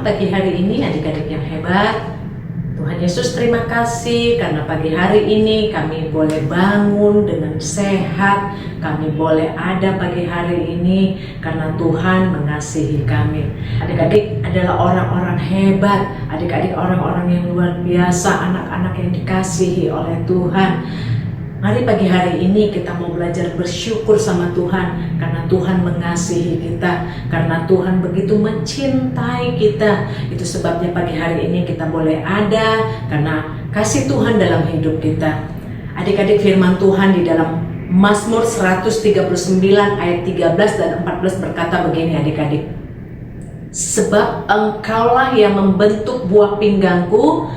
Selamat pagi hari ini adik-adik yang hebat. Tuhan Yesus terima kasih karena pagi hari ini kami boleh bangun dengan sehat. Kami boleh ada pagi hari ini karena Tuhan mengasihi kami. Adik-adik adalah orang-orang hebat. Adik-adik orang-orang yang luar biasa, anak-anak yang dikasihi oleh Tuhan. Mari pagi hari ini kita mau belajar bersyukur sama Tuhan karena Tuhan mengasihi kita, karena Tuhan begitu mencintai kita. Itu sebabnya pagi hari ini kita boleh ada karena kasih Tuhan dalam hidup kita. Adik-adik, firman Tuhan di dalam Mazmur 139 ayat 13 dan 14 berkata begini adik-adik. Sebab Engkaulah yang membentuk buah pinggangku,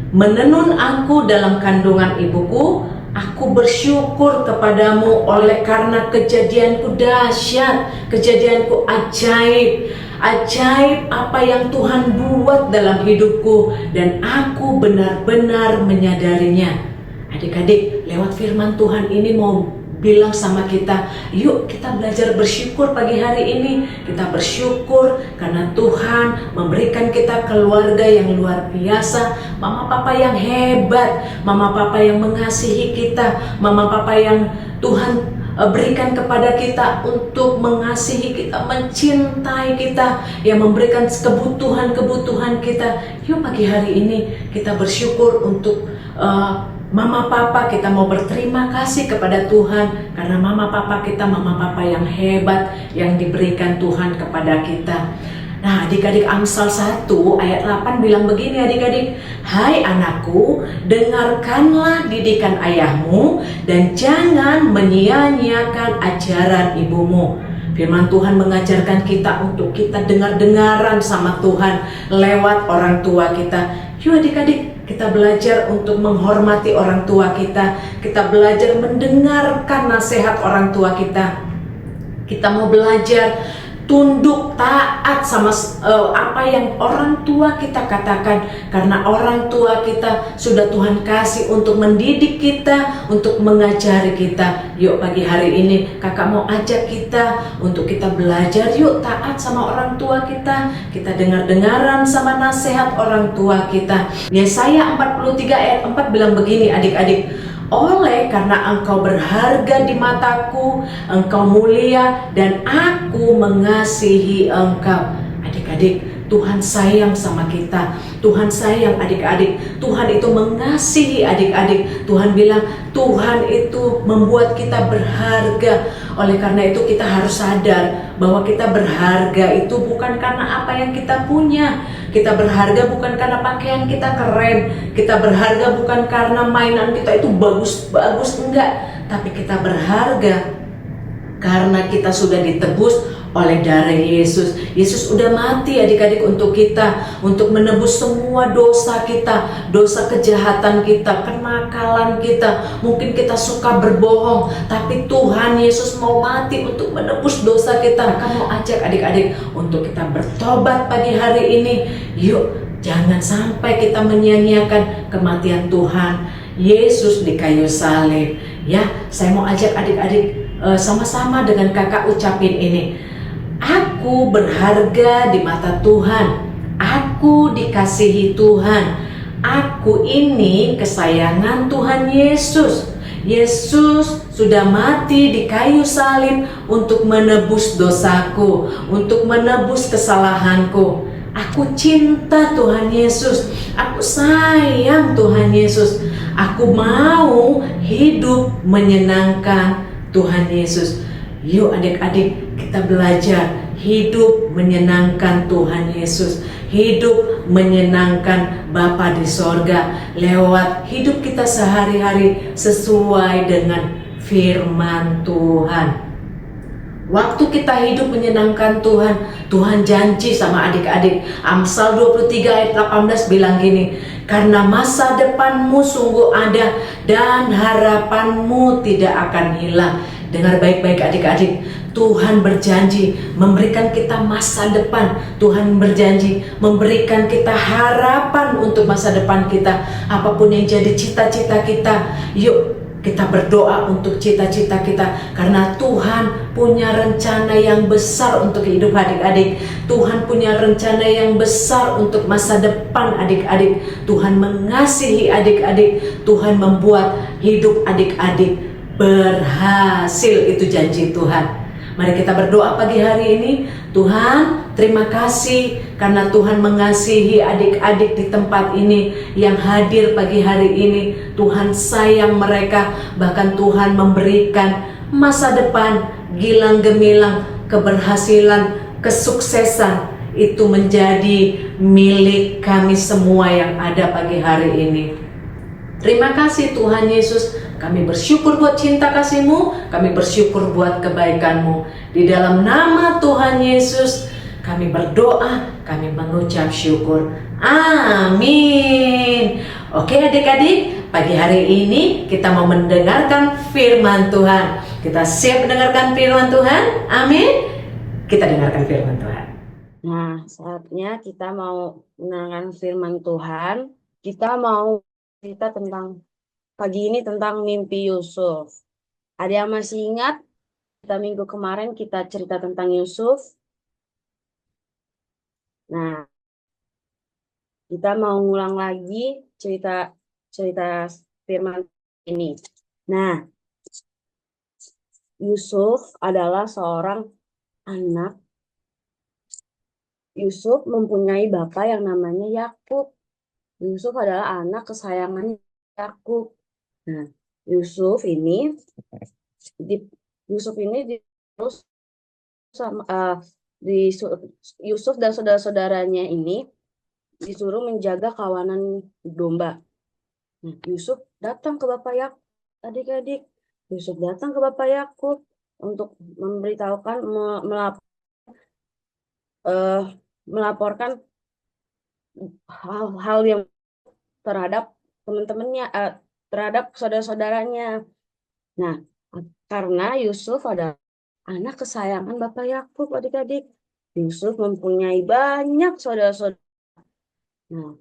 menenun aku dalam kandungan ibuku. Aku bersyukur kepadamu oleh karena kejadianku dahsyat, kejadianku ajaib. Ajaib apa yang Tuhan buat dalam hidupku dan aku benar-benar menyadarinya. Adik-adik, lewat firman Tuhan ini mau bilang sama kita, yuk kita belajar bersyukur pagi hari ini. Kita bersyukur karena Tuhan memberikan kita keluarga yang luar biasa, mama papa yang hebat, mama papa yang mengasihi kita, mama papa yang Tuhan berikan kepada kita untuk mengasihi kita, mencintai kita, yang memberikan kebutuhan-kebutuhan kita. Yuk pagi hari ini kita bersyukur untuk mama papa. Kita mau berterima kasih kepada Tuhan karena mama papa kita mama papa yang hebat yang diberikan Tuhan kepada kita. Nah adik-adik, Amsal 1 ayat 8 bilang begini adik-adik. Hai anakku, dengarkanlah didikan ayahmu dan jangan menyia-nyiakan ajaran ibumu. Firman Tuhan mengajarkan kita untuk kita dengar-dengaran sama Tuhan lewat orang tua kita. Yuk adik-adik, kita belajar untuk menghormati orang tua kita. Kita belajar mendengarkan nasihat orang tua kita. Kita mau belajar tunduk taat sama apa yang orang tua kita katakan, karena orang tua kita sudah Tuhan kasih untuk mendidik kita, untuk mengajari kita. Yuk pagi hari ini kakak mau ajak kita untuk kita belajar, yuk taat sama orang tua kita. Kita dengar-dengaran sama nasihat orang tua kita. Yesaya 43 ayat 4 bilang begini adik-adik. Oleh karena engkau berharga di mataku, engkau mulia dan aku mengasihi engkau. Adik-adik, Tuhan sayang sama kita. Tuhan sayang adik-adik. Tuhan itu mengasihi adik-adik. Tuhan bilang Tuhan itu membuat kita berharga. Oleh karena itu kita harus sadar bahwa kita berharga itu bukan karena apa yang kita punya. Kita berharga bukan karena pakaian kita keren. Kita berharga bukan karena mainan kita itu bagus-bagus, enggak. Tapi kita berharga karena kita sudah ditebus oleh darah Yesus. Yesus udah mati adik-adik untuk kita, untuk menebus semua dosa kita, dosa kejahatan kita, kenakalan kita. Mungkin kita suka berbohong, tapi Tuhan Yesus mau mati untuk menebus dosa kita. Kamu ajak adik-adik untuk kita bertobat pagi hari ini. Yuk, jangan sampai kita menyia-nyiakan kematian Tuhan Yesus di kayu salib. Ya, saya mau ajak adik-adik sama-sama dengan kakak ucapin ini. Aku berharga di mata Tuhan. Aku dikasihi Tuhan. Aku ini kesayangan Tuhan Yesus. Yesus sudah mati di kayu salib untuk menebus dosaku, untuk menebus kesalahanku. Aku cinta Tuhan Yesus. Aku sayang Tuhan Yesus. Aku mau hidup menyenangkan Tuhan Yesus. Yuk adik-adik, kita belajar hidup menyenangkan Tuhan Yesus, hidup menyenangkan Bapa di sorga lewat hidup kita sehari-hari sesuai dengan firman Tuhan. Waktu kita hidup menyenangkan Tuhan, Tuhan janji sama adik-adik. Amsal 23 ayat 18 bilang gini, karena masa depanmu sungguh ada dan harapanmu tidak akan hilang. Dengar baik-baik adik-adik, Tuhan berjanji memberikan kita masa depan. Tuhan berjanji memberikan kita harapan untuk masa depan kita. Apapun yang jadi cita-cita kita, yuk Kita berdoa untuk cita-cita kita karena Tuhan punya rencana yang besar untuk hidup adik-adik. Tuhan punya rencana yang besar untuk masa depan adik-adik. Tuhan mengasihi adik-adik. Tuhan membuat hidup adik-adik berhasil, itu janji Tuhan. Mari kita berdoa pagi hari ini. Tuhan, terima kasih karena Tuhan mengasihi adik-adik di tempat ini yang hadir pagi hari ini. Tuhan sayang mereka, bahkan Tuhan memberikan masa depan gilang gemilang, keberhasilan, kesuksesan itu menjadi milik kami semua yang ada pagi hari ini. Terima kasih Tuhan Yesus. Kami bersyukur buat cinta kasih-Mu, kami bersyukur buat kebaikan-Mu. Di dalam nama Tuhan Yesus, kami berdoa, kami mengucap syukur. Amin. Oke adik-adik, pagi hari ini kita mau mendengarkan firman Tuhan. Kita siap mendengarkan firman Tuhan? Amin. Kita dengarkan firman Tuhan. Nah, saatnya kita mau mendengarkan firman Tuhan. Kita mau cerita tentang pagi ini tentang mimpi Yusuf. Ada yang masih ingat kita minggu kemarin kita cerita tentang Yusuf? Nah, kita mau ngulang lagi cerita firman ini. Nah, Yusuf adalah seorang anak. Yusuf mempunyai bapak yang namanya Yakub. Yusuf adalah anak kesayangan Yakub. Nah, Yusuf ini terus sama Yusuf dan saudara-saudaranya ini disuruh menjaga kawanan domba. Nah, Yusuf datang ke Bapak Yakub, adik-adik. Yusuf datang ke Bapak Yakub untuk memberitahukan, melaporkan hal-hal yang terhadap teman-temannya, terhadap saudara-saudaranya. Nah, karena Yusuf adalah anak kesayangan Bapak Yakub, adik-adik. Yusuf mempunyai banyak saudara-saudara. Nah,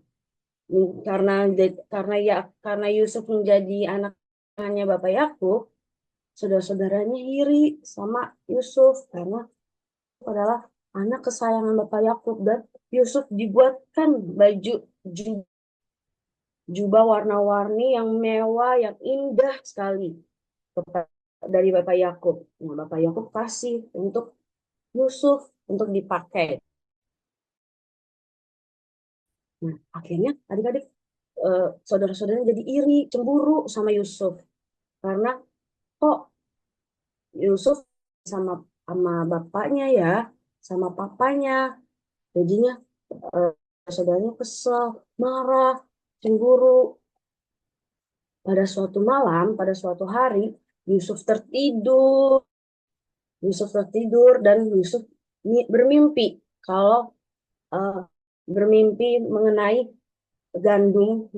karena Yusuf menjadi anaknya Bapak Yakub, saudara-saudaranya iri sama Yusuf karena adalah anak kesayangan Bapak Yakub, dan Yusuf dibuatkan baju jubah warna-warni yang mewah, yang indah sekali dari Bapak Yakub. Nah, Bapak Yakub kasih untuk Yusuf untuk dipakai. Nah, akhirnya adik-adik, saudara-saudaranya jadi iri, cemburu sama Yusuf karena kok Yusuf sama bapaknya ya, sama papanya, jadinya saudaranya kesel, marah, cemburu. Pada suatu malam, pada suatu hari, Yusuf tertidur dan Yusuf bermimpi bermimpi mengenai gandum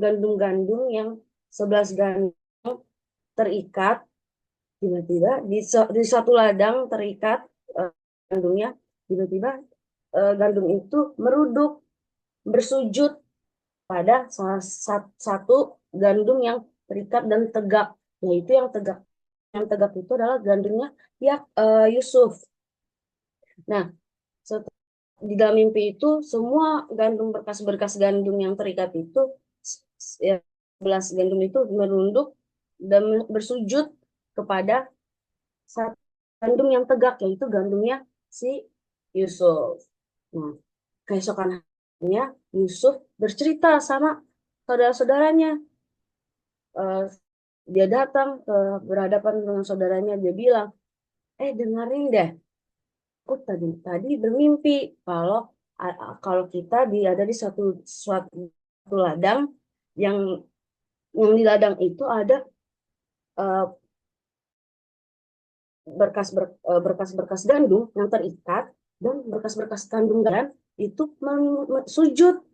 yang 11 gandum terikat, tiba-tiba di satu ladang terikat gandumnya, tiba-tiba gandum itu meruduk, bersujud pada salah satu gandum yang terikat dan tegak, yaitu yang tegak itu adalah gandumnya Yusuf. Nah, di dalam mimpi itu semua berkas-berkas gandum yang terikat itu, 11 gandum itu merunduk dan bersujud kepada satu gandum yang tegak, yaitu gandumnya si Yusuf. Nah, keesokan harinya Yusuf bercerita sama saudara-saudaranya. Dia datang berhadapan dengan saudaranya, dia bilang, dengerin deh, aku tadi bermimpi kalau kita ada di suatu ladang yang di ladang itu ada berkas-berkas gandum yang terikat, dan berkas-berkas gandum itu sujud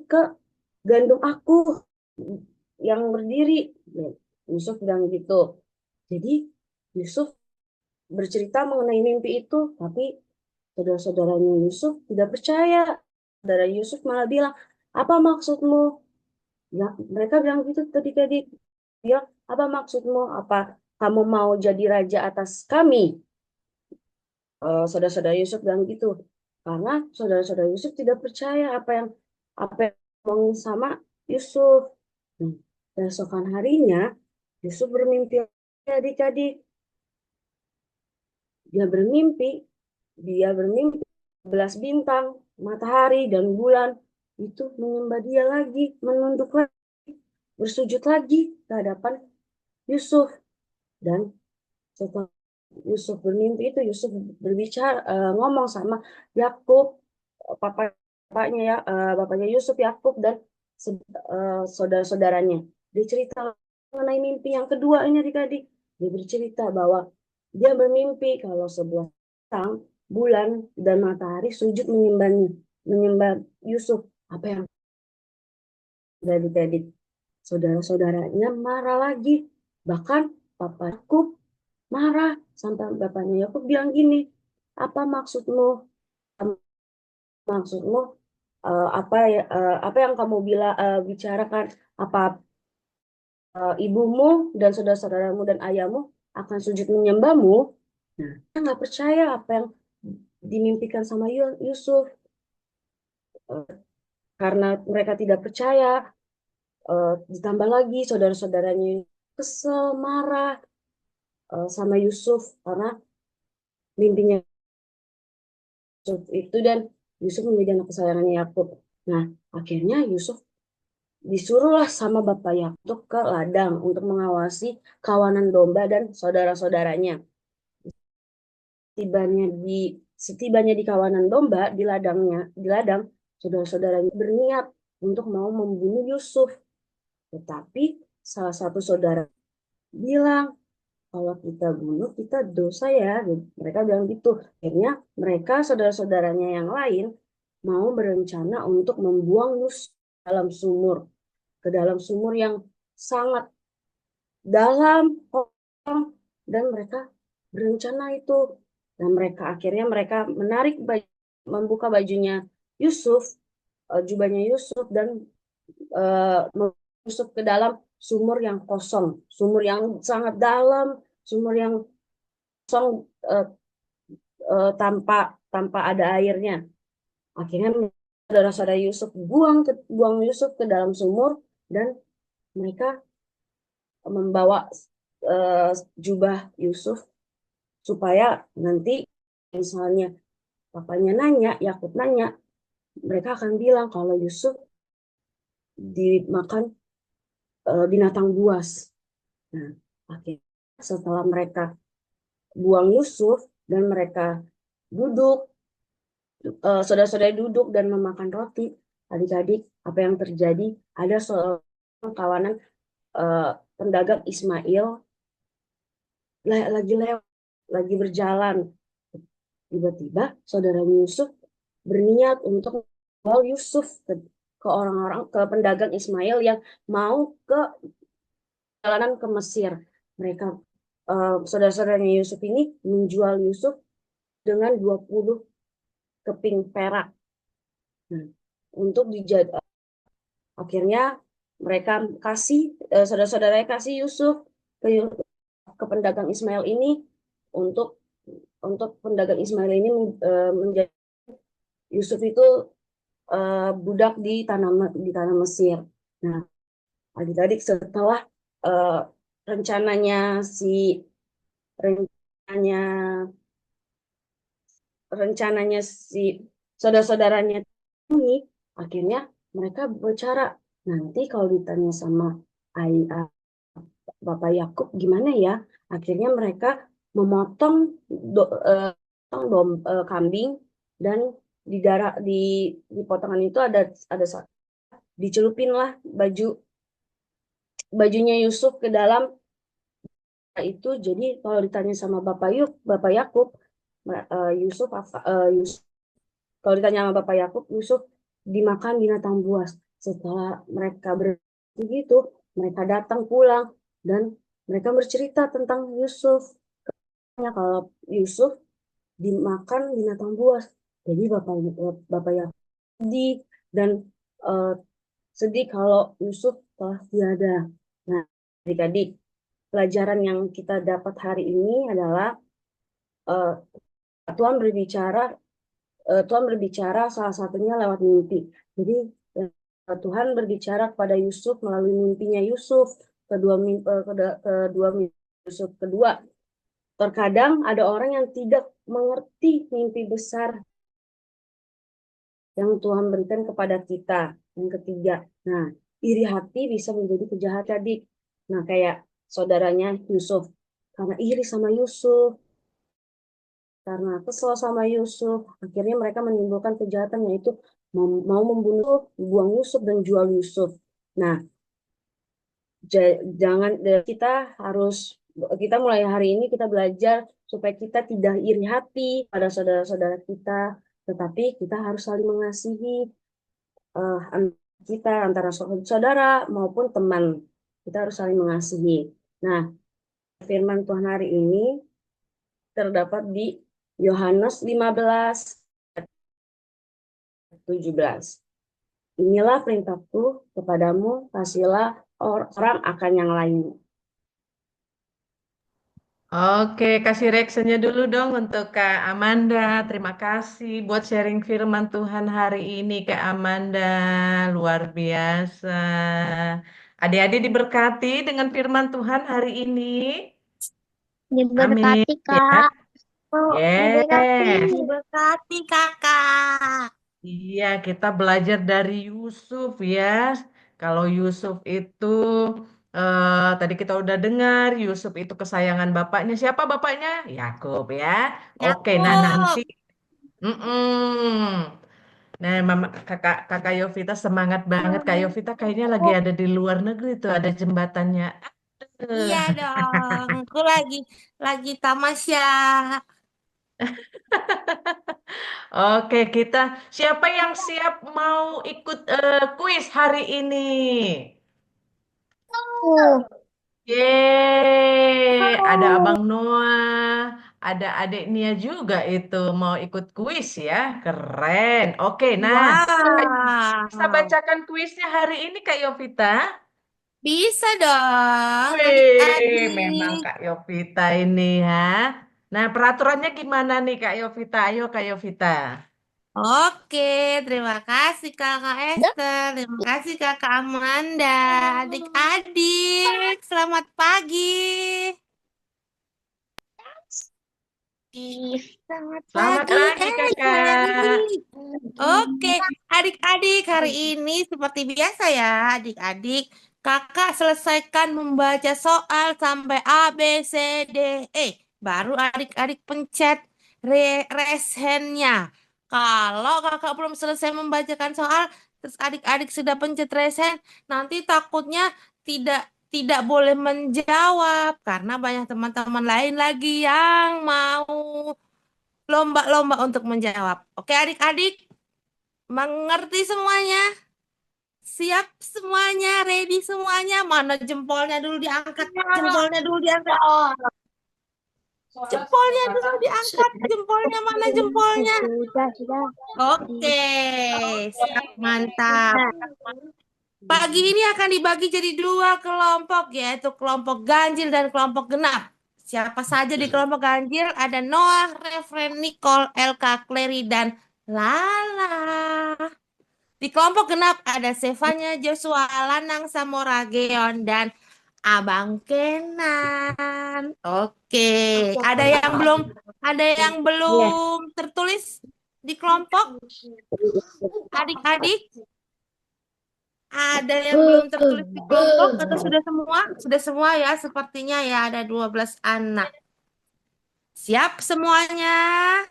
ke gandum aku yang berdiri. Yusuf bilang gitu. Jadi Yusuf bercerita mengenai mimpi itu, tapi saudara-saudaranya Yusuf tidak percaya. Saudara Yusuf malah bilang, apa maksudmu? Ya, mereka bilang gitu tadi. dia, apa maksudmu? Apa kamu mau jadi raja atas kami? Saudara-saudara Yusuf bilang gitu. Karena saudara-saudara Yusuf tidak percaya apa yang ngomongin sama Yusuf. Hmm. Besokan harinya, Yusuf bermimpi adik-adik. Dia bermimpi, dia bermimpi 11 bintang, matahari dan bulan itu menyembah dia lagi, menunduk lagi, bersujud lagi ke hadapan Yusuf. Dan setelah Yusuf bermimpi itu, Yusuf berbicara, ngomong sama Yakub, bapaknya ya, bapaknya Yusuf, Yakub dan saudara-saudaranya. Dia cerita mengenai mimpi yang kedua ini adik-adik. Dia bercerita bahwa dia bermimpi kalau sebelah bintang, bulan dan matahari sujud menyembahnya, menyembah Yusuf. Apa yang adik-adik? Saudara-saudaranya marah lagi. Bahkan Papa Yakub marah sampai bapaknya Yakub bilang gini, apa maksudmu? Maksudmu apa yang kamu bicarakan? Apa ibumu dan saudara-saudaramu dan ayahmu akan sujud menyembahmu? Nah, saya nggak percaya apa yang dimimpikan sama Yusuf. Karena mereka tidak percaya, ditambah lagi saudara-saudaranya kesel, marah sama Yusuf karena mimpinya Yusuf itu, dan Yusuf menjadi anak kesayangannya Yakub. Nah, akhirnya Yusuf disuruhlah sama Bapak Yakub ke ladang untuk mengawasi kawanan domba dan saudara-saudaranya. Setibanya di kawanan domba, di ladang, saudara-saudaranya berniat untuk mau membunuh Yusuf. Tetapi salah satu saudara bilang, kalau kita bunuh, kita dosa ya. Mereka bilang gitu. Akhirnya mereka, saudara-saudaranya yang lain, mau berencana untuk membuang Yusuf dalam sumur. Ke dalam sumur yang sangat dalam, dan mereka berencana itu. Dan mereka membuka bajunya Yusuf, jubahnya Yusuf, dan Yusuf ke dalam sumur yang kosong, sumur yang sangat dalam, sumur yang kosong, tanpa ada airnya. Akhirnya saudara-saudara Yusuf buang Yusuf ke dalam sumur, dan mereka membawa jubah Yusuf supaya nanti misalnya papanya nanya, Yakub nanya, mereka akan bilang kalau Yusuf dimakan binatang buas. Nah, akhirnya setelah mereka buang Yusuf dan mereka duduk, saudara-saudara duduk dan memakan roti, adik-adik, apa yang terjadi? Ada seorang kawanan pendagang Ismail lagi berjalan. Tiba-tiba saudara Yusuf berniat untuk jual Yusuf ke pedagang Ismail yang mau ke jalanan ke Mesir. Mereka saudara-saudaranya Yusuf ini menjual Yusuf dengan 20 keping perak. Nah, untuk akhirnya mereka saudara-saudaranya kasih Yusuf ke pedagang Ismail ini, untuk pedagang Ismail ini menjadi Yusuf itu budak di tanah Mesir. Nah, adik-adik, setelah uh, rencananya si rencananya rencananya si saudara-saudaranya ini, akhirnya mereka bicara, nanti kalau ditanya sama ayah Bapak Yakub gimana ya? Akhirnya mereka memotong kambing, dan di potongan itu ada dicelupin lah bajunya Yusuf ke dalam itu. Jadi kalau ditanya sama Bapak Yakub, Yusuf kalau ditanya sama Bapak Yakub, Yusuf dimakan binatang buas. Setelah mereka begitu, mereka datang pulang dan mereka bercerita tentang Yusuf. Kalau Yusuf dimakan binatang buas, jadi Bapak Yakub sedih, dan uh, sedih kalau Yusuf telah tiada. Nah, Adik-adik, pelajaran yang kita dapat hari ini adalah eh, Tuhan berbicara Tuhan berbicara salah satunya lewat mimpi. Jadi Tuhan berbicara kepada Yusuf melalui mimpinya Yusuf, kedua mimpi Yusuf kedua. Terkadang ada orang yang tidak mengerti mimpi besar yang Tuhan berikan kepada kita. Yang ketiga, nah, iri hati bisa menjadi kejahatan, adik. Nah, kayak saudaranya Yusuf, karena iri sama Yusuf, karena kesel sama Yusuf, akhirnya mereka menimbulkan kejahatan, yaitu mau membunuh, buang Yusuf dan jual Yusuf. Nah, jangan kita mulai hari ini kita belajar supaya kita tidak iri hati pada saudara-saudara kita, tetapi kita harus saling mengasihi kita antara saudara maupun teman. Kita harus saling mengasihi. Nah, firman Tuhan hari ini terdapat di Yohanes 15:17. Inilah perintahku kepadamu, kasihilah orang akan yang lain. Oke, kasih reaksinya dulu dong untuk Kak Amanda. Terima kasih buat sharing firman Tuhan hari ini, Kak Amanda. Luar biasa. Adik-adik diberkati dengan firman Tuhan hari ini. Amin. Diberkati Ya. Kak. Oh, diberkati. Yes. Diberkati Kakak. Iya, kita belajar dari Yusuf ya. Kalau Yusuf itu tadi kita udah dengar Yusuf itu kesayangan bapaknya. Siapa bapaknya? Yakub ya. Oke, nah nanti, Yakub. mm-mm. Nah, Mama, kakak kakak Yovita semangat banget. Kak Yovita kayaknya lagi ada di luar negeri tuh, ada jembatannya. Eh, Iya dong. Aku lagi tamasya. Oke, siapa yang siap mau ikut kuis hari ini? Yeay, ada Abang Noah, ada adik Nia juga itu mau ikut kuis ya. Keren. Oke, nah, bisa Wow. bacakan kuisnya hari ini Kak Yovita? Bisa dong, Wih, memang adik-adik. Kak Yovita ini ya. Nah, peraturannya gimana nih Kak Yovita? Ayo Kak Yovita. Oke, terima kasih Kakak Esther. Terima kasih Kakak Amanda. Adik-adik, selamat pagi. Selamat Selamat pagi, pagi Kakak. Sherry. Oke, adik-adik hari ini seperti biasa ya, adik-adik. Kakak selesaikan membaca soal sampai A, B, C, D, E. Baru adik-adik pencet resennya. Kalau kakak belum selesai membacakan soal, terus adik-adik sudah pencet resen, nanti takutnya tidak boleh menjawab karena banyak teman-teman lain lagi yang mau lomba-lomba untuk menjawab. Oke, adik-adik, mengerti semuanya? Siap semuanya? Ready semuanya? Mana jempolnya dulu diangkat? Jempolnya dulu diangkat. Jempolnya dulu diangkat. Jempolnya mana jempolnya? Sudah. Oke, siap, mantap. Pagi ini akan dibagi jadi dua kelompok, yaitu kelompok ganjil dan kelompok genap. Siapa saja di kelompok ganjil? Ada Noah, Refren, Nicole, Elka, Clary, dan Lala. Di kelompok genap ada Sevanya, Joshua, Lanang, Samora, Geon, dan Abang Kenan. Oke, ada yang belum tertulis di kelompok? Adik-adik, ada yang belum tertulis di kelompok atau sudah semua? Sudah semua ya, sepertinya ya ada 12 anak. Siap semuanya?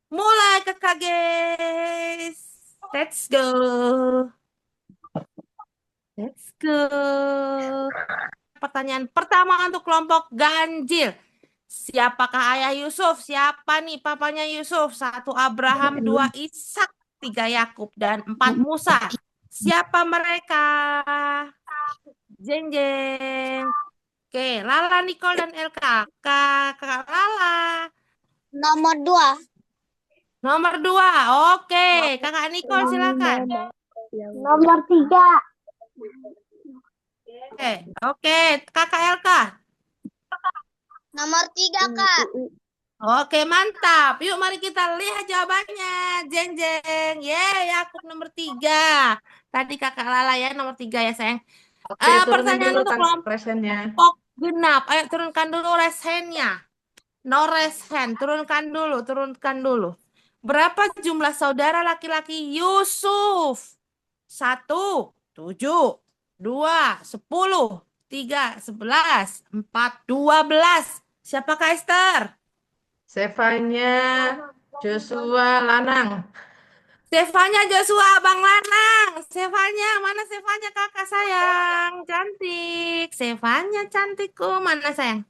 Mulai kakak guys. Let's go. Let's go. Pertanyaan pertama untuk kelompok ganjil. Siapakah ayah Yusuf? Siapa nih papanya Yusuf? 1 Abraham, 2 Ishak, 3 Yakub, dan 4 Musa. Siapa mereka? Jeng jeng. Oke, Lala, Nicole, dan Elka. Kakak Lala. Nomor 2. Nomor 2. Oke, kakak Nicole silakan. Nomor 3. Oke, Kakak Elka. Nomor 3, Kak. Oke, mantap. Yuk, mari kita lihat jawabannya. Jeng, jeng. Yeay, Yakub nomor 3. Tadi Kakak Lala ya, nomor 3 ya, sayang. Oke, turunin Pertanyaan dulu untuk kelompok resennya. genap. Ayo, turunkan dulu resennya. No rest hand. Turunkan dulu. Berapa jumlah saudara laki-laki Yusuf? 1, 7, 2, 10, 3, 11, 4, 12. Siapakah Esther? Sevanya Joshua Lanang. Sevanya Joshua, Abang Lanang. Sevanya, mana Sevanya kakak sayang? Cantik. Sevanya cantikku. Mana sayang?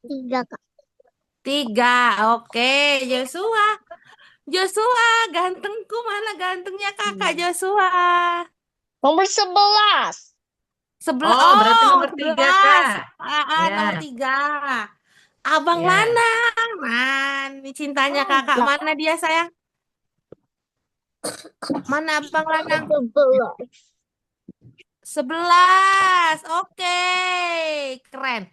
3, Kak. 3. Oke, Joshua. Joshua, gantengku. Mana gantengnya kakak Joshua? Nomor 11. Oh, berarti nomor 3, 11. Kak. Ya. Nomor 3. Abang Ya. Lanang. Ini cintanya kakak. Mana dia sayang? Mana Abang Lanang? 11. Oke. Keren.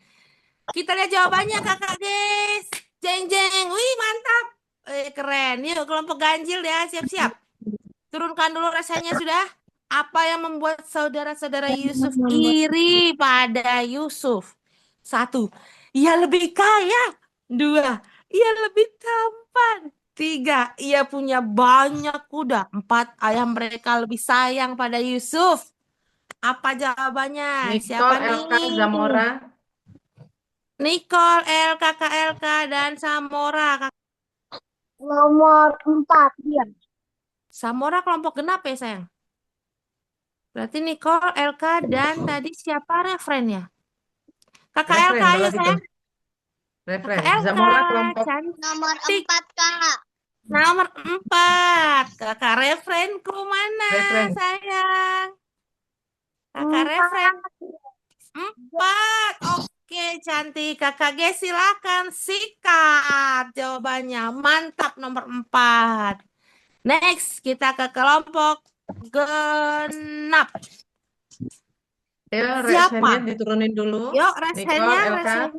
Kita lihat jawabannya kakak guys. Jeng jeng. Wih mantap. Keren. Yuk kelompok ganjil ya. Siap-siap. Turunkan dulu rasanya sudah. Apa yang membuat saudara-saudara Yusuf iri pada Yusuf? 1. Ia lebih kaya. 2. Ia lebih tampan. 3. Ia punya banyak kuda. 4. Ayah mereka lebih sayang pada Yusuf. Apa jawabannya? Siapa Nicole, Elka, nih? Zamora. Nicole, Kakak Elka, dan Samora. Nomor 4, dia. Samora kelompok genap ya sayang? Berarti Nicole, Elka, dan tadi siapa referennya? Kakak Referen Elka, ayo kalau gitu. sayang. Referen. Kakak Elka, Zamora kelompok. Nomor cantik. 4, Kak. Nomor 4. Kakak referenku mana Referen. sayang? Kakak referen 4. Oke, cantik. Kakak G silakan sikat jawabannya. Mantap nomor 4. Next, kita ke kelompok genap. Ya, Siapa? resennya diturunin dulu. Yuk, Nicole, Elka.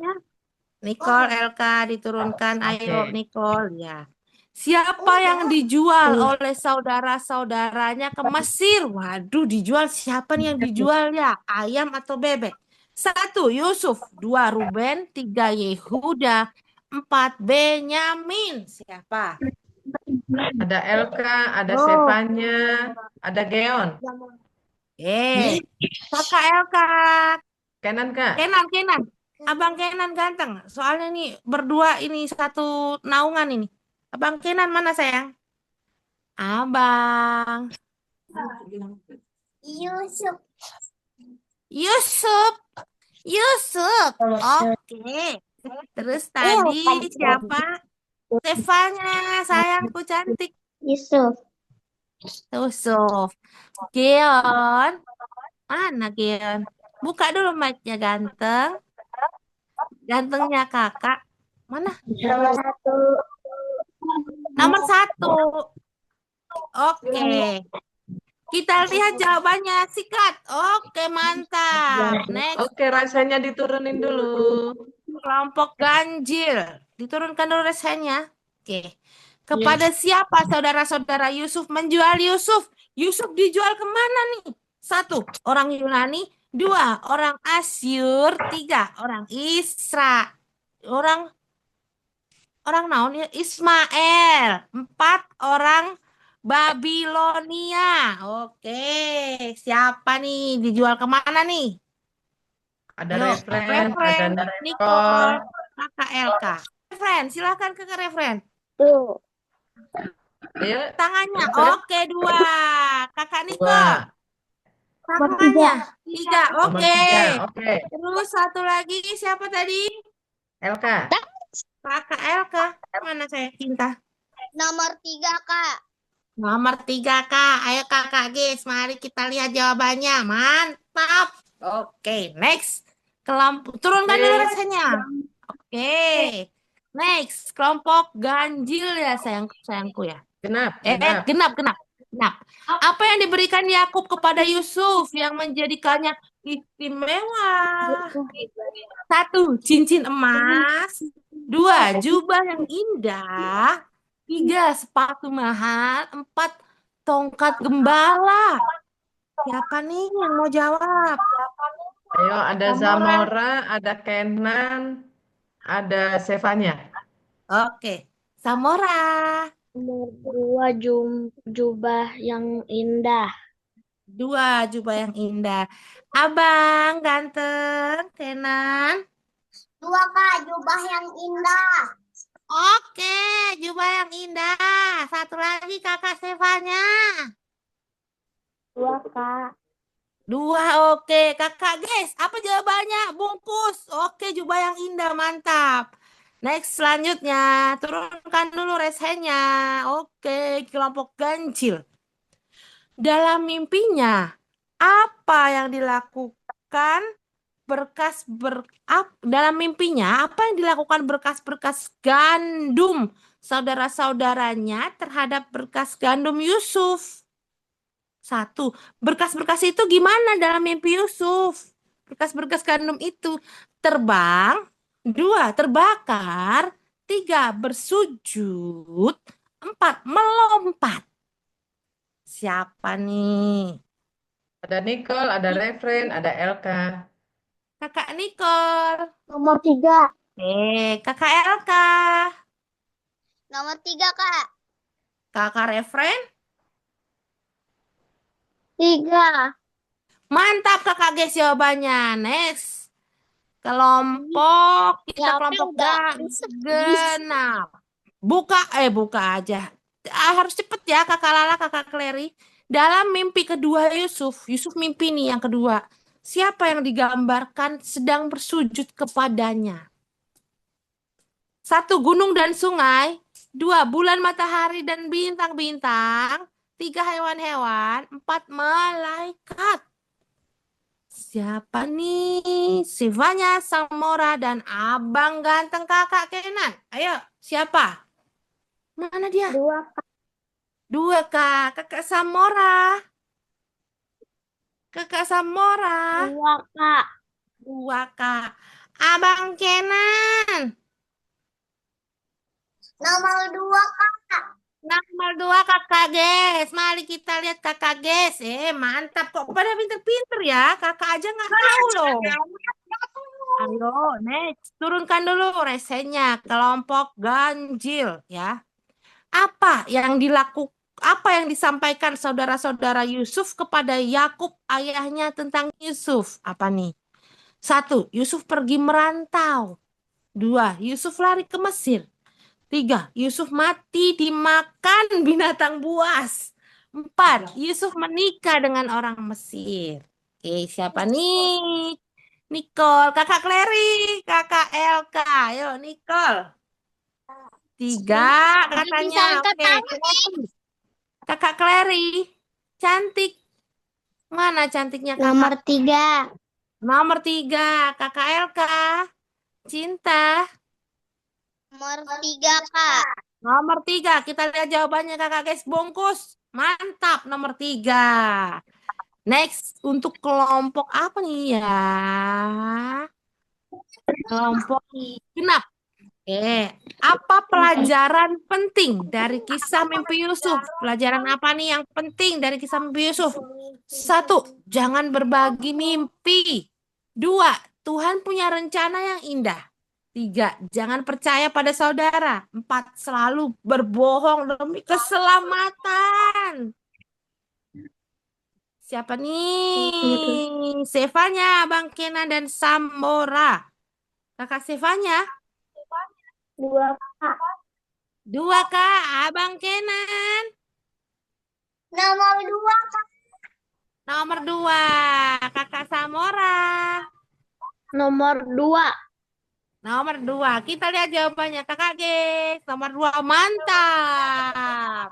Nicole, Elka diturunkan. Ayo, Oke. Nicole. Ya. Siapa yang dijual oleh saudara-saudaranya ke Mesir? Waduh, dijual siapa nih yang dijual ya? Ayam atau bebek? 1. Yusuf. 2. Ruben. 3. Yehuda. 4. Benyamin. Siapa? Ada Elka, ada Sevanya, ada Geon. Kakak Elka. Kenan, Kak. Kenan. Abang Kenan ganteng. Soalnya nih berdua ini satu naungan ini. Abang Kenan mana sayang? Abang. Yusuf. Yusuf. Oke. Terus tadi siapa? Stefanya, sayangku cantik. Yusuf. Yusuf. Geon. Mana Geon? Buka dulu mic-nya ganteng. Gantengnya kakak. Mana? Nomor 1. Oke. Kita lihat jawabannya. Sikat. Oke, mantap. Next, Oke, rasanya diturunin dulu. kelompok ganjil. Diturunkan dulu rasanya. Oke. Kepada siapa saudara-saudara Yusuf menjual Yusuf? Yusuf dijual kemana nih? 1. Orang Yunani. 2. Orang Asyur. 3. Orang orang naon ya? Ismail. 4. Orang Babilonia. Oke, siapa nih? Dijual kemana nih? Ada Ayo, referen, ada Nicole, Nicole. Kakak Elka. Referen, silakan ke referen. Tuh. Ayo, Tangannya. referen. Oke, 2. Kakak Nicole. 2. Tangannya. 3. Nomor Oke. 3. Oke. Terus satu lagi siapa tadi? Elka. Kakak Elka. Mana saya cinta? Nomor 3, Kak. Nomor 3, Kak. Ayo Kakak Gis, mari kita lihat jawabannya. Mantap. Oke, next. Turunkan dulu Oke. rasanya. Oke. Next, kelompok ganjil ya sayangku ya. Genap. Genap. Apa yang diberikan Yakub kepada Yusuf yang menjadikannya Istimewa. 1, cincin emas. 2, jubah yang indah. 3, sepatu mahal. 4, tongkat gembala. Siapa nih yang mau jawab? Ayo, ada Samora. Zamora, ada Kenan, ada Sevanya. Oke, Samora. Nomor 2 jubah yang indah. 2, jubah yang indah. Abang ganteng, Kenan. 2 Kak, jubah yang indah. Oke, jubah yang indah. 1 lagi kakak Stefanya. 2 Kak. 2, oke. Kakak guys, apa jawabannya? Bungkus. Oke, jubah yang indah, mantap. Next, selanjutnya. Turunkan dulu resenya. Oke, kelompok ganjil. Dalam mimpinya, apa yang dilakukan dalam mimpinya, apa yang dilakukan berkas-berkas gandum saudara-saudaranya terhadap berkas gandum Yusuf? 1, berkas-berkas itu gimana dalam mimpi Yusuf? Berkas-berkas gandum itu terbang. 2, terbakar. 3, bersujud. 4, melompat. Siapa nih? Ada Nicole, ada Refren, ada Elka. Kakak Nicole. Nomor 3. Kakak Elka. Nomor 3 Kak. Kakak Refren. 3. Mantap kakak guys jawabannya. Next. Kelompok. Kita kelompok genap. Buka aja. Harus cepet ya kakak Lala, kakak Clary. Dalam mimpi kedua Yusuf mimpi nih yang kedua. Siapa yang digambarkan sedang bersujud kepadanya? 1, gunung dan sungai. 2, bulan, matahari, dan bintang-bintang. 3, hewan-hewan. 4, malaikat. Siapa nih? Sivanya, Samora, dan abang ganteng kakak Kenan. Ayo, siapa? Mana dia? 2 Kak. 2 kak. Kakak Samora. Kakak Samora. 2 Kak. 2 kak. Abang Kenan. Nomor 2 Kak. Nomor 2 kakak guys. Mari kita lihat kakak guys. Mantap kok. Pada pinter-pinter ya. Kakak aja nggak tahu loh. Ayo, next. Turunkan dulu resenya. Kelompok ganjil ya. Apa yang disampaikan saudara-saudara Yusuf kepada Yakub ayahnya tentang Yusuf? Apa nih? 1, Yusuf pergi merantau. 2, Yusuf lari ke Mesir. 3, Yusuf mati dimakan binatang buas. 4, Yusuf menikah dengan orang Mesir. Oke, siapa nih? Nicole, kakak Clary, kakak Elka. Ayo, Nicole. 3 katanya. Oke. Kakak Clary, cantik. Mana cantiknya kakak? Nomor 3. Nomor 3, kakak Elka. Cinta. Nomor 3 Kak. Nomor 3, kita lihat jawabannya kakak guys. Bungkus. Mantap, nomor 3. Next, untuk kelompok apa nih ya? Kelompok genap. Apa pelajaran penting dari kisah mimpi Yusuf? Pelajaran apa nih yang penting dari kisah mimpi Yusuf? 1, jangan berbagi mimpi. 2, Tuhan punya rencana yang indah. 3, jangan percaya pada saudara. 4, selalu berbohong demi keselamatan. Siapa nih? Sevanya, Bang Kenan, dan Samora. Kakak Sevanya? 2 Kak. 2 kak, Abang Kenan. Nomor 2 Kak. Nomor 2, kakak Samora. Nomor 2. Nomor 2, kita lihat jawabannya kakak guys. Nomor 2, mantap.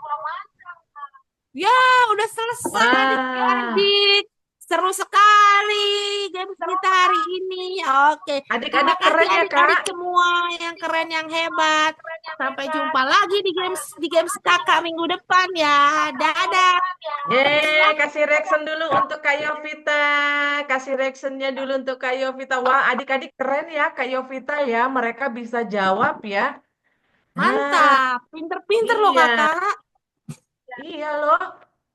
Ya, udah selesai Wah. adik-adik. Seru sekali games kita hari ini. Oke, terima Adik-adik kasih keren ya, adik-adik Kak? semua yang keren, yang hebat. Sampai jumpa lagi di games kakak minggu depan ya. Dadah. Yeay, kasih reaction dulu untuk Kak Yovita. Kasih reactionnya dulu untuk Kak Yovita. Wah, adik-adik keren ya Kak Yovita ya. Mereka bisa jawab ya. Nah, Mantap, pinter-pinter loh iya. kakak. Iya loh.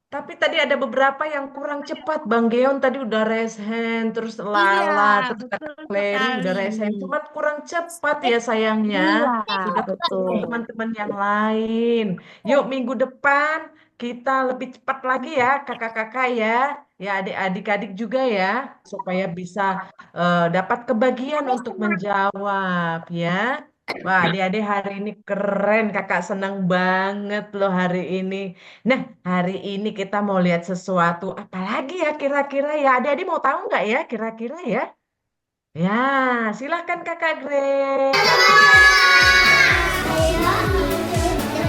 Tapi tadi ada beberapa yang kurang cepat. Bang Geon tadi udah raise hand, terus Iya, Lala, terus Kak betul Clary sekali. udah raise hand. Cuman kurang cepat ya sayangnya. Iya, Sudah ketemu betul. teman-teman yang lain. Yuk minggu depan kita lebih cepat lagi ya kakak-kakak ya. Ya adik-adik juga ya. Supaya bisa dapat kebagian untuk menjawab ya. Wah, adik-adik hari ini keren. Kakak senang banget loh hari ini. Nah, hari ini kita mau lihat sesuatu. Apalagi ya kira-kira ya? Adik-adik mau tahu nggak ya kira-kira ya? Ya, silahkan Kakak Grace.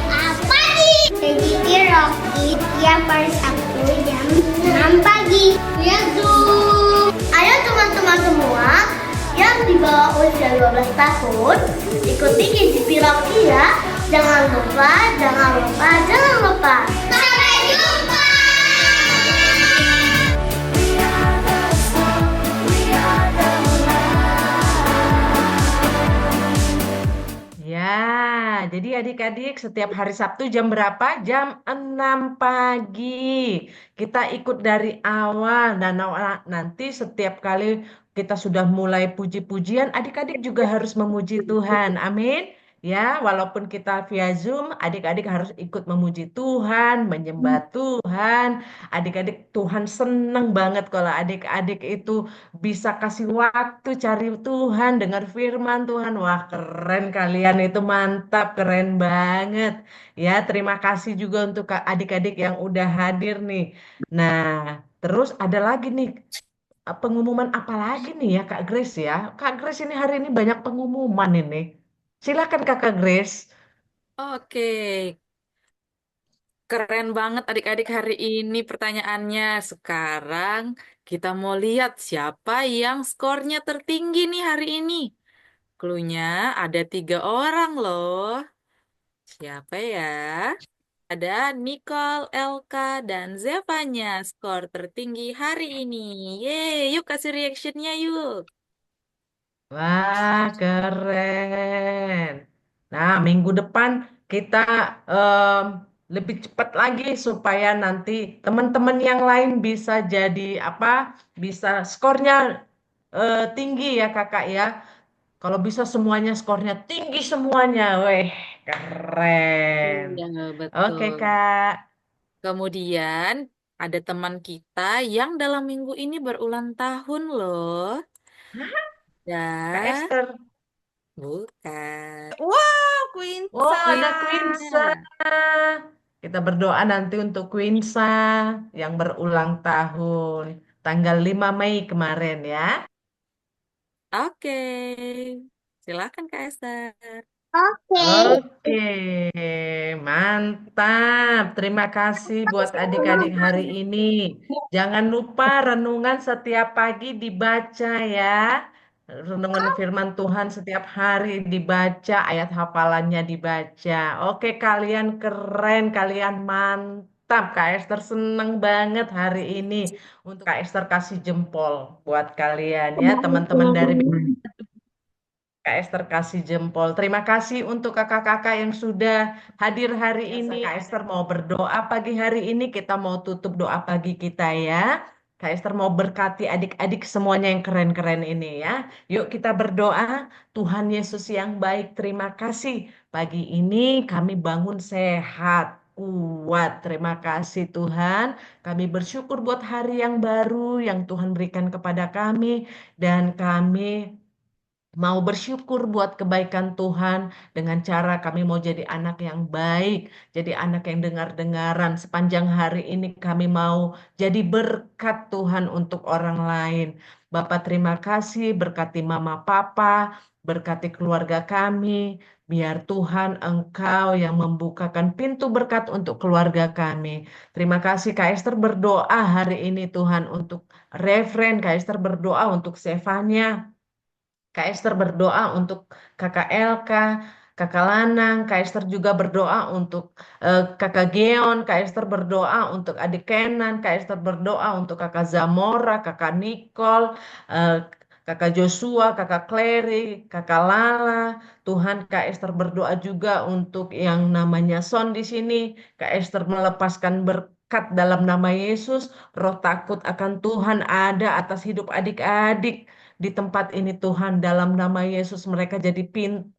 Apa nih? Jadi Rocky tiap hari Sabtu jam 6 pagi. Ya Zoom. Ayo teman-teman semua yang di bawah usia 12 tahun ikuti KGP Rocky ya. Jangan lupa, jangan lupa, jangan lupa. Sampai jumpa. Ya, jadi adik-adik setiap hari Sabtu jam berapa? Jam 6 pagi. Kita ikut dari awal dan nanti setiap kali kita sudah mulai puji-pujian, adik-adik juga harus memuji Tuhan. Amin. Ya, walaupun kita via Zoom, adik-adik harus ikut memuji Tuhan, menyembah Tuhan. Adik-adik Tuhan seneng banget kalau adik-adik itu bisa kasih waktu cari Tuhan, dengar firman Tuhan. Wah, keren kalian itu mantap, keren banget. Ya, terima kasih juga untuk adik-adik yang udah hadir nih. Nah, terus ada lagi nih pengumuman apa lagi nih ya Kak Grace ya? Kak Grace ini hari ini banyak pengumuman ini. Silakan Kakak Grace. Oke, keren banget adik-adik hari ini pertanyaannya. Sekarang kita mau lihat siapa yang skornya tertinggi nih hari ini. Cluenya ada 3 orang loh. Siapa ya? Ada Nicole, Elka, dan Zevanya skor tertinggi hari ini. Yeay, yuk kasih reactionnya yuk. Wah, keren. Nah, minggu depan kita em, lebih cepat lagi supaya nanti teman-teman yang lain bisa jadi apa? Bisa skornya tinggi ya, Kakak ya. Kalau bisa semuanya skornya tinggi semuanya. Weh, keren. Iya, Oke, betul. Kak. Kemudian ada teman kita yang dalam minggu ini berulang tahun loh. Kak Dan Esther. bukan. Wow, Oh, Quinsa. ada Quinsa. Kita berdoa nanti untuk Quinsa yang berulang tahun tanggal 5 Mei kemarin ya. Oke. Silakan Kak Esther. Oke. Oke, mantap. Terima kasih buat adik-adik hari ini. Jangan lupa renungan setiap pagi dibaca ya. Renungan firman Tuhan setiap hari dibaca, ayat hafalannya dibaca. Oke, kalian keren, kalian mantap. Kak Esther seneng banget hari ini. Untuk Kak Esther kasih jempol buat kalian ya, teman-teman dari Kak Esther kasih jempol. Terima kasih untuk kakak-kakak yang sudah hadir hari ini. Kak Esther mau berdoa pagi hari ini. Kita mau tutup doa pagi kita ya. Kak Esther mau berkati adik-adik semuanya yang keren-keren ini ya. Yuk kita berdoa. Tuhan Yesus yang baik, terima kasih. Pagi ini kami bangun sehat, kuat. Terima kasih Tuhan. Kami bersyukur buat hari yang baru yang Tuhan berikan kepada kami. Dan kami mau bersyukur buat kebaikan Tuhan dengan cara kami mau jadi anak yang baik, jadi anak yang dengar-dengaran. Sepanjang hari ini kami mau jadi berkat Tuhan untuk orang lain. Bapak terima kasih, berkati Mama Papa, berkati keluarga kami. Biar Tuhan Engkau yang membukakan pintu berkat untuk keluarga kami. Terima kasih Kak Esther berdoa hari ini Tuhan untuk Refren, Kak Esther berdoa untuk Stefania, Kak Esther berdoa untuk Kakak Elka, Kakak Lanang, Kak Esther juga berdoa untuk Kakak Geon, Kak Esther berdoa untuk adik Kenan, Kak Esther berdoa untuk Kakak Zamora, Kakak Nicole, eh, Kakak Joshua, Kakak Clary, Kakak Lala. Tuhan, Kak Esther berdoa juga untuk yang namanya Son di sini. Kak Esther melepaskan berkat dalam nama Yesus. Roh takut akan Tuhan ada atas hidup adik-adik di tempat ini Tuhan, dalam nama Yesus mereka jadi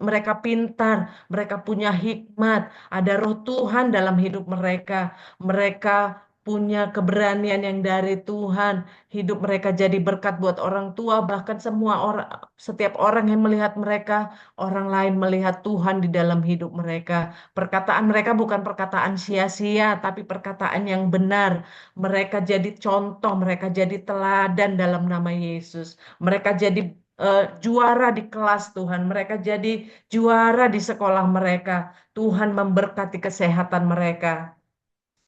mereka pintar, mereka punya hikmat, ada roh Tuhan dalam hidup mereka. Mereka punya keberanian yang dari Tuhan. Hidup mereka jadi berkat buat orang tua, bahkan semua orang, setiap orang yang melihat mereka, orang lain melihat Tuhan di dalam hidup mereka. Perkataan mereka bukan perkataan sia-sia, tapi perkataan yang benar. Mereka jadi contoh, mereka jadi teladan dalam nama Yesus. Mereka jadi juara di kelas Tuhan. Mereka jadi juara di sekolah mereka. Tuhan memberkati kesehatan mereka.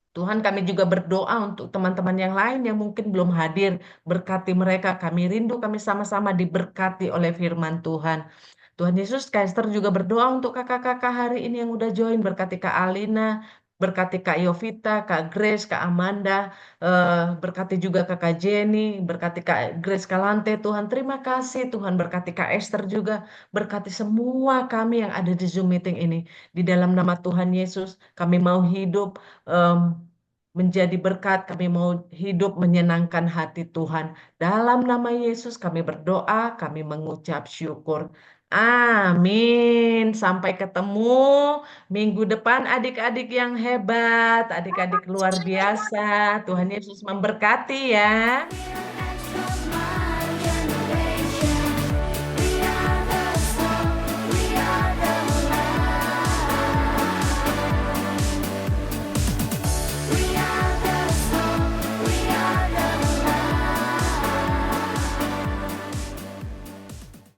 Tuhan, kami juga berdoa untuk teman-teman yang lain yang mungkin belum hadir. Berkati mereka. Kami rindu kami sama-sama diberkati oleh firman Tuhan. Tuhan Yesus, Kak Esther juga berdoa untuk kakak-kakak hari ini yang udah join. Berkati Kak Alina, berkati Kak Yovita, Kak Grace, Kak Amanda, berkati juga Kakak Jenny, berkati Kak Grace Kalante. Tuhan, terima kasih. Tuhan berkati Kak Esther juga. Berkati semua kami yang ada di Zoom meeting ini. Di dalam nama Tuhan Yesus, kami mau hidup menjadi berkat. Kami mau hidup menyenangkan hati Tuhan. Dalam nama Yesus kami berdoa, kami mengucap syukur. Amin. Sampai ketemu minggu depan adik-adik yang hebat, adik-adik luar biasa. Tuhan Yesus memberkati ya.